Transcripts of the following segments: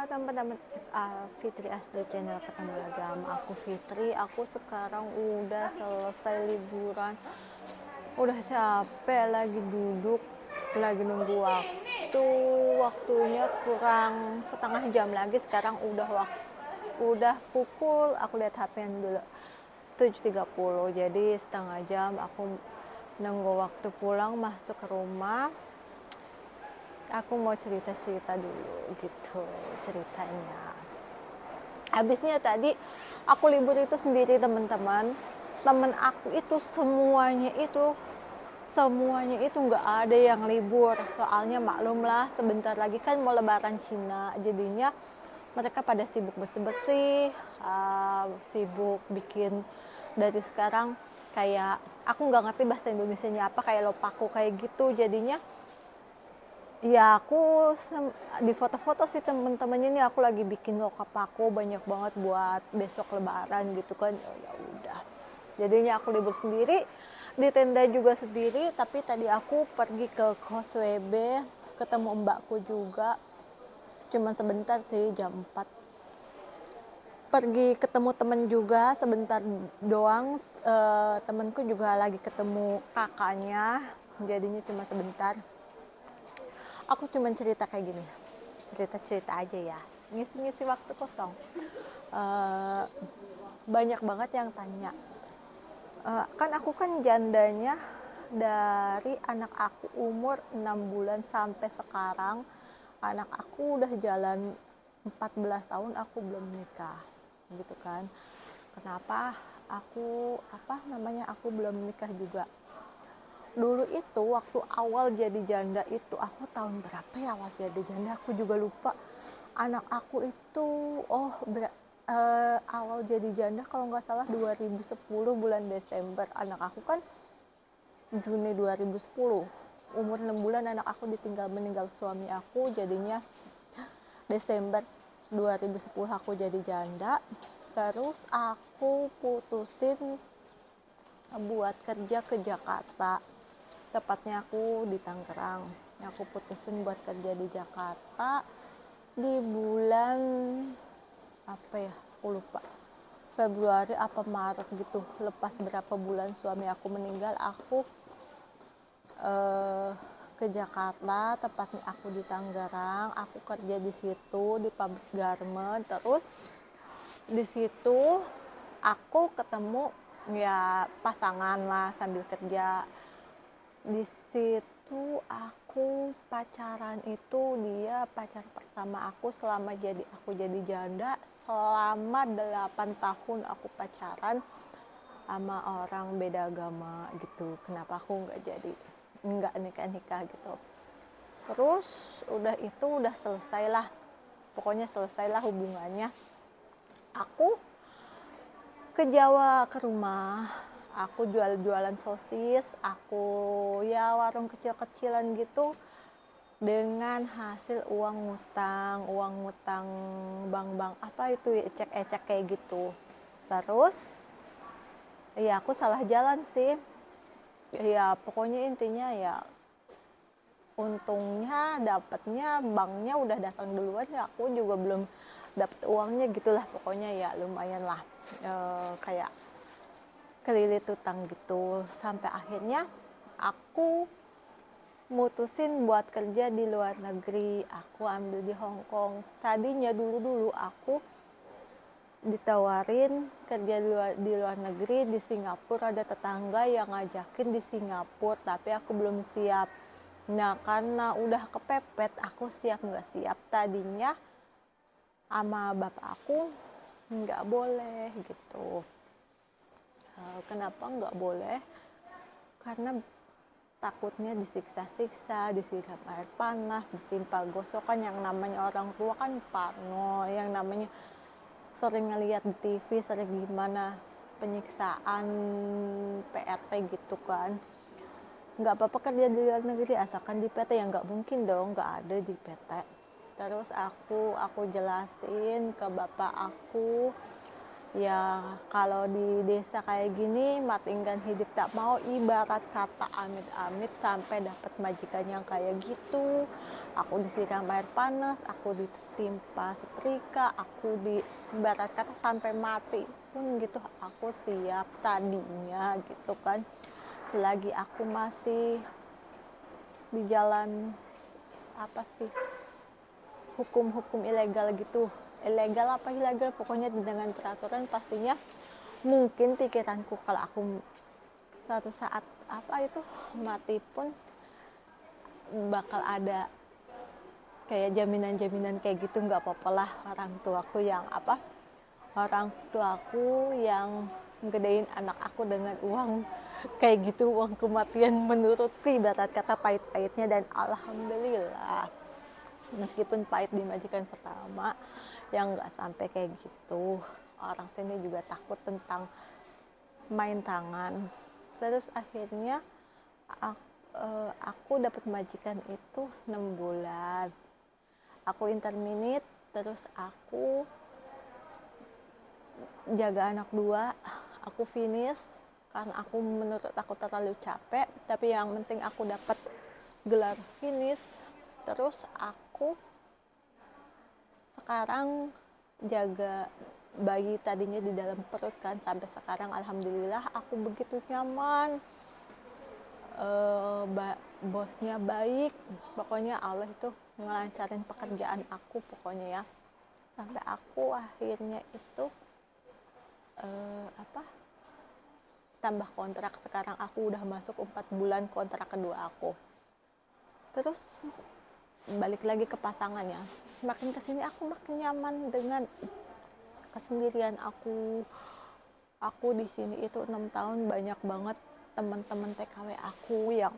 teman-teman Fitri Asli Channel, ketemu lagi sama aku Fitri. Aku sekarang udah selesai liburan, udah capek, lagi duduk, lagi nunggu waktunya kurang setengah jam lagi. Sekarang udah pukul, aku lihat HP dulu, 7.30, jadi setengah jam aku nunggu waktu pulang masuk ke rumah. Aku mau cerita-cerita dulu gitu ceritanya. Habisnya tadi aku libur itu sendiri, teman-teman. Temen aku itu semuanya itu nggak ada yang libur. Soalnya maklumlah, sebentar lagi kan mau lebaran Cina. Jadinya mereka pada sibuk bersih-bersih, sibuk bikin dari sekarang, kayak aku nggak ngerti bahasa Indonesianya apa, kayak lopaku kayak gitu. Jadinya ya aku di foto-foto sih temen-temennya nih, aku lagi bikin lopaku banyak banget buat besok lebaran gitu kan. Ya udah, jadinya aku libur sendiri, di tenda juga sendiri. Tapi tadi aku pergi ke kos WB, ketemu mbakku juga, cuman sebentar sih, jam 4. Pergi ketemu temen juga sebentar doang, temenku juga lagi ketemu kakaknya, jadinya cuma sebentar. Aku cuma cerita kayak gini, cerita aja ya, ngisi waktu kosong. Banyak banget yang tanya, kan aku kan jandanya, dari anak aku umur 6 bulan sampai sekarang anak aku udah jalan 14 tahun, aku belum nikah gitu kan. Kenapa aku belum nikah juga? Dulu itu waktu awal jadi janda itu, aku tahun berapa ya awal jadi janda, aku juga lupa. Anak aku itu awal jadi janda kalau nggak salah 2010 bulan Desember. Anak aku kan Juni 2010, umur 6 bulan anak aku meninggal suami aku. Jadinya Desember 2010 aku jadi janda. Terus aku putusin buat kerja ke Jakarta, tepatnya aku di Tangerang. Aku putusin buat kerja di Jakarta di bulan apa ya, aku lupa, Februari apa Maret gitu. Lepas berapa bulan suami aku meninggal, aku ke Jakarta, tepatnya aku di Tangerang. Aku kerja di situ di pabrik garment. Terus di situ aku ketemu ya pasangan lah sambil kerja. Di situ aku pacaran, itu dia pacar pertama aku selama aku jadi janda. Selama 8 tahun aku pacaran sama orang beda agama gitu. Kenapa aku nggak nikah gitu. Terus udah selesai lah, pokoknya selesailah hubungannya. Aku ke Jawa, ke rumah, aku jualan sosis, aku ya warung kecil-kecilan gitu, dengan hasil uang ngutang bank apa itu, ecek kayak gitu. Terus ya aku salah jalan sih, ya pokoknya intinya ya untungnya dapatnya banknya udah datang duluan, ya aku juga belum dapat uangnya gitulah. Pokoknya ya lumayan lah, kayak kelilit utang gitu. Sampai akhirnya aku mutusin buat kerja di luar negeri. Aku ambil di Hong Kong. Tadinya dulu aku ditawarin kerja di luar negeri di Singapura. Ada tetangga yang ngajakin di Singapura, tapi aku belum siap. Nah, karena udah kepepet, aku siap nggak siap. Tadinya sama bapak aku nggak boleh gitu. Kenapa nggak boleh? Karena takutnya disiksa-siksa, disiram air panas, ditimpa gosokan. Yang namanya orang tua kan parno, yang namanya sering ngeliat di TV, sering gimana penyiksaan PRT gitu kan. Nggak apa-apa kerja di luar negeri asalkan di PT, ya nggak mungkin dong, nggak ada di PT. Terus aku jelasin ke bapak aku, ya kalau di desa kayak gini matingkan hidup tak mau, ibarat kata amit-amit sampai dapat majikan yang kayak gitu, aku disiram air panas, aku ditimpa setrika, aku di ibarat kata sampai mati pun gitu aku siap tadinya gitu kan, selagi aku masih di jalan apa sih, hukum-hukum ilegal gitu, ilegal apa ilegal pokoknya dengan peraturan, pastinya mungkin pikiranku kalau aku suatu saat apa itu mati pun bakal ada kayak jaminan-jaminan kayak gitu, nggak apa-apa lah orang tuaku yang gedein anak aku dengan uang kayak gitu, uang kematian menurutku ibarat kata pahit-pahitnya, dan alhamdulillah meskipun pahit di majikan pertama yang nggak sampai kayak gitu. Orang sini juga takut tentang main tangan. Terus akhirnya aku dapat majikan itu 6 bulan, aku interminit, terus aku jaga anak 2, aku finish karena menurut aku terlalu capek, tapi yang penting aku dapat gelar finish. Terus aku sekarang jaga bayi tadinya di dalam perut kan, sampai sekarang alhamdulillah aku begitu nyaman. Bosnya baik, pokoknya Allah itu ngelancarin pekerjaan aku pokoknya ya, sampai aku akhirnya itu tambah kontrak. Sekarang aku udah masuk 4 bulan kontrak kedua aku. Terus balik lagi ke pasangannya, makin kesini aku makin nyaman dengan kesendirian aku di sini itu 6 tahun. Banyak banget teman-teman TKW aku yang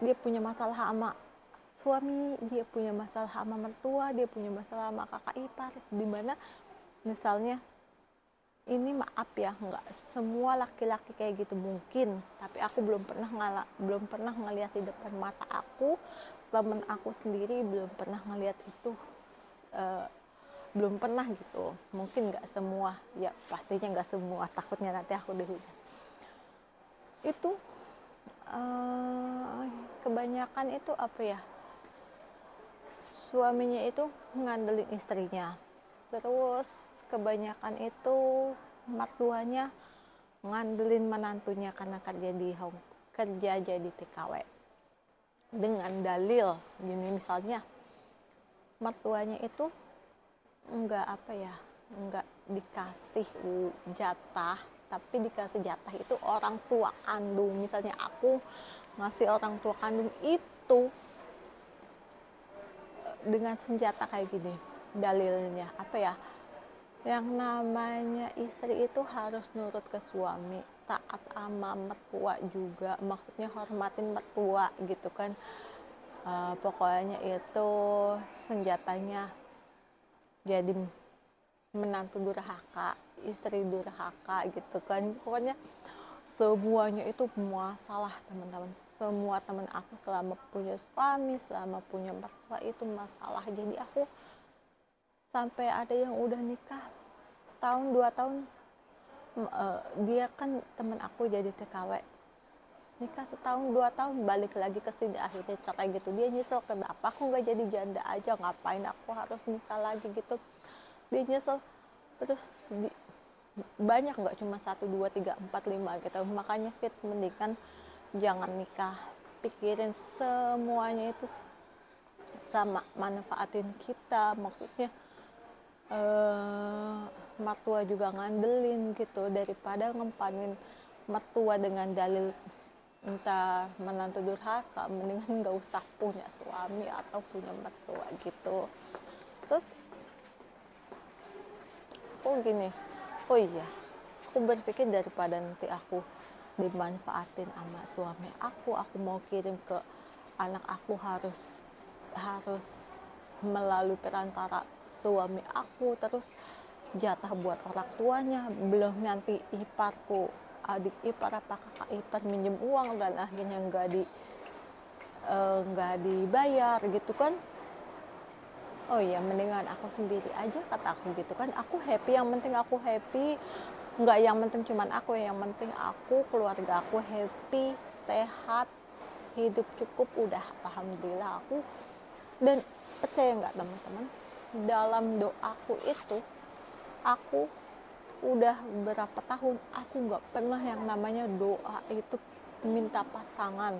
dia punya masalah sama suami, dia punya masalah sama mertua, dia punya masalah sama kakak ipar, dimana misalnya ini maaf ya, nggak semua laki-laki kayak gitu mungkin, tapi aku belum pernah ngelihat di depan mata aku, temen aku sendiri belum pernah ngelihat itu, belum pernah gitu. Mungkin nggak semua ya, pastinya nggak semua, takutnya nanti aku dihujat. Itu kebanyakan itu suaminya itu ngandelin istrinya, terus kebanyakan itu mertuanya ngandelin menantunya karena kerja jadi TKW, dengan dalil gini, misalnya mertuanya itu enggak dikasih jatah, tapi dikasih jatah itu orang tua kandung. Misalnya aku ngasih orang tua kandung itu dengan senjata kayak gini, dalilnya yang namanya istri itu harus nurut ke suami, taat sama mertua juga, maksudnya hormatin mertua gitu kan. Pokoknya itu senjatanya jadi menantu durhaka, istri durhaka gitu kan. Pokoknya semuanya itu masalah teman-teman. Semua teman aku selama punya suami, selama punya mertua itu masalah. Jadi aku sampai ada yang udah nikah setahun 2 tahun, dia kan temen aku jadi TKW, nikah setahun 2 tahun balik lagi ke sini, akhirnya cerai gitu. Dia nyesel, kenapa aku nggak jadi janda aja, ngapain aku harus nikah lagi gitu, dia nyesel. Terus banyak, nggak cuma 1, 2, 3, 4, 5 gitu. Makanya mendingan jangan nikah, pikirin semuanya itu sama manfaatin kita, maksudnya mertua juga ngandelin gitu, daripada ngempanin mertua dengan dalil entah menantu durhaka, mendingan nggak usah punya suami atau punya mertua gitu. Terus gini, iya, aku berpikir daripada nanti aku dimanfaatin sama suami aku mau kirim ke anak aku harus melalui perantara suami aku, terus jatah buat orang tuanya, belum nanti iparku, adik ipar apa kakak ipar minjem uang dan akhirnya nggak dibayar gitu kan. Oh iya, mendingan aku sendiri aja, kata aku gitu kan. Aku happy, yang penting aku happy, nggak yang penting cuman aku, yang penting aku, keluarga aku happy, sehat, hidup cukup, udah alhamdulillah aku. Dan percaya nggak teman-teman, dalam doaku itu aku udah berapa tahun aku nggak pernah yang namanya doa itu minta pasangan.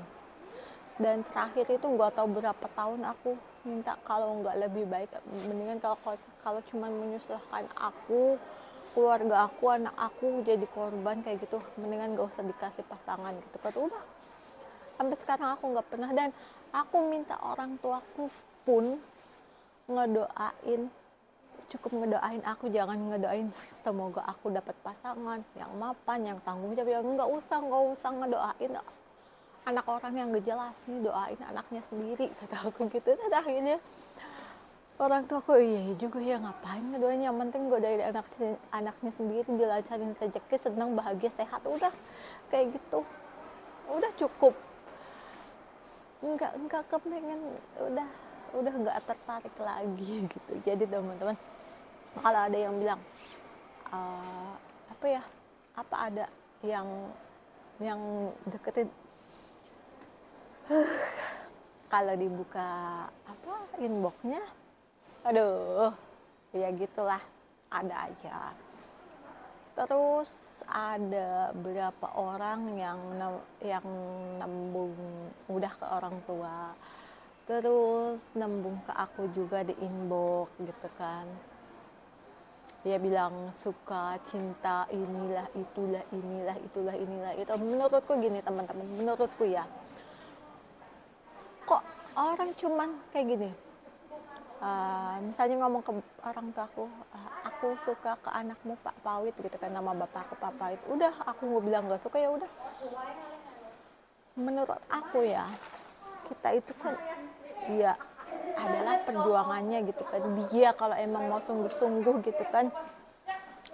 Dan terakhir itu nggak tahu berapa tahun aku minta, kalau nggak lebih baik mendingan kalau cuma menyusahkan aku, keluarga aku, anak aku jadi korban kayak gitu, mendingan gak usah dikasih pasangan gitu kan. Udah sampai sekarang aku nggak pernah. Dan aku minta orang tuaku pun ngedoain, cukup ngedoain aku, jangan ngedoain semoga aku dapat pasangan yang mapan, yang tanggung jawab, yang nggak usah ngedoain anak orang yang gak jelas nih, doain anaknya sendiri, kata aku gitu. Dan akhirnya orang tua aku, iya juga ya, ngapain ngedoain, yang penting godain anaknya sendiri, dilancarin rezeki, senang, bahagia, sehat, udah kayak gitu, udah cukup. Enggak kepengen, udah nggak tertarik lagi gitu. Jadi teman-teman, kalau ada yang bilang apa ya, apa ada yang deketin, kalau dibuka apa inboxnya, aduh ya gitulah, ada aja. Terus ada beberapa orang yang nembung udah ke orang tua, terus nembung ke aku juga di inbox gitu kan. Dia bilang suka, cinta, inilah itulah, inilah itu. Menurutku gini teman-teman, menurutku ya, kok orang cuman kayak gini, misalnya ngomong ke orang tua aku suka ke anakmu Pak Pawit gitu kan, nama bapak aku Pak Pawit, udah aku nggak bilang nggak suka, ya udah. Menurut aku ya, kita itu kan ya adalah perjuangannya gitu kan. Dia kalau emang mau sungguh-sungguh gitu kan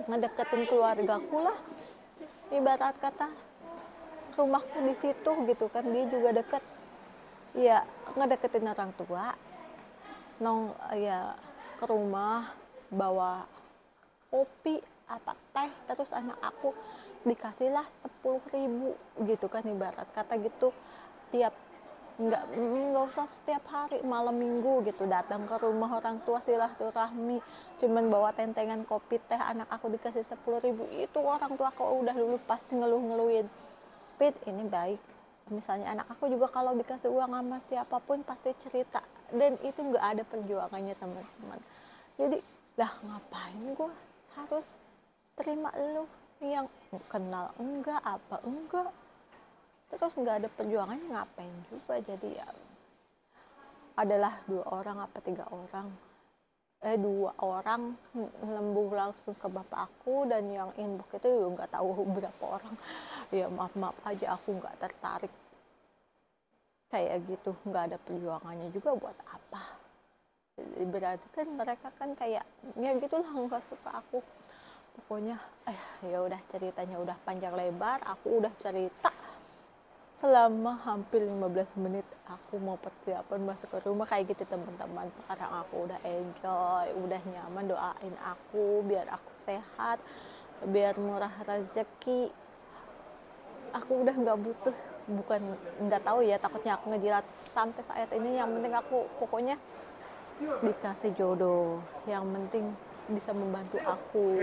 ngedeketin keluargaku lah, ibarat kata rumahku di situ gitu kan, dia juga deket ya, ngedeketin orang tua, ya ke rumah bawa kopi apa teh, terus anak aku dikasihlah 10.000 gitu kan, ibarat kata gitu, tiap nggak usah setiap hari, malam minggu gitu datang ke rumah orang tua, silaturahmi, cuman bawa tentengan kopi teh, anak aku dikasih 10.000, itu orang tua aku udah dulu pasti ngeluhin, Pit ini baik. Misalnya anak aku juga kalau dikasih uang sama siapapun pasti cerita, dan itu nggak ada perjuangannya teman-teman. Jadi lah ngapain gue harus terima lu yang kenal enggak, apa enggak, terus nggak ada perjuangannya, ngapain juga. Jadi ya adalah 2 orang lembur langsung ke bapak aku, dan yang inbox itu juga nggak tahu berapa orang. Ya maaf aja, aku nggak tertarik kayak gitu, nggak ada perjuangannya juga, buat apa. Berarti kan mereka kan kayak ya gitulah, nggak suka aku. Pokoknya ya udah, ceritanya udah panjang lebar, aku udah cerita selama hampir 15 menit. Aku mau persiapan masuk ke rumah kayak gitu teman-teman. Sekarang aku udah enjoy, udah nyaman, doain aku biar aku sehat, biar murah rezeki. Aku udah nggak butuh, bukan nggak tahu ya, takutnya aku ngejilat sampai saat ini. Yang penting aku pokoknya dikasih jodoh, yang penting bisa membantu aku.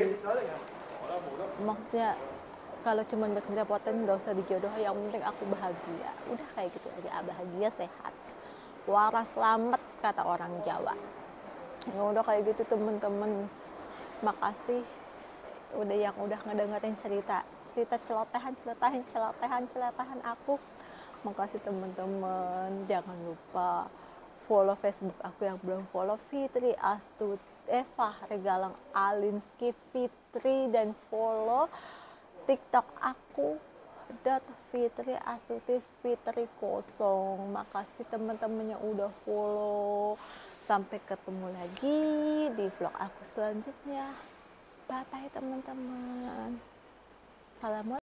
Maksudnya kalau cuma buat ngerepotin nggak usah dijodoh, yang penting aku bahagia, udah kayak gitu aja. Bahagia, sehat, waras, selamat, kata orang Jawa. Ya udah kayak gitu temen-temen, makasih yang udah ngedengerin cerita celotehan aku. Makasih teman-teman, jangan lupa follow Facebook aku yang belum follow, Fitri Astuti Fahri Galang Alinski Fitri, dan follow TikTok aku @Fitri Astuti Fitri kosong. Makasih teman-teman yang udah follow. Sampai ketemu lagi di vlog aku selanjutnya. Bye bye teman-teman. Salam.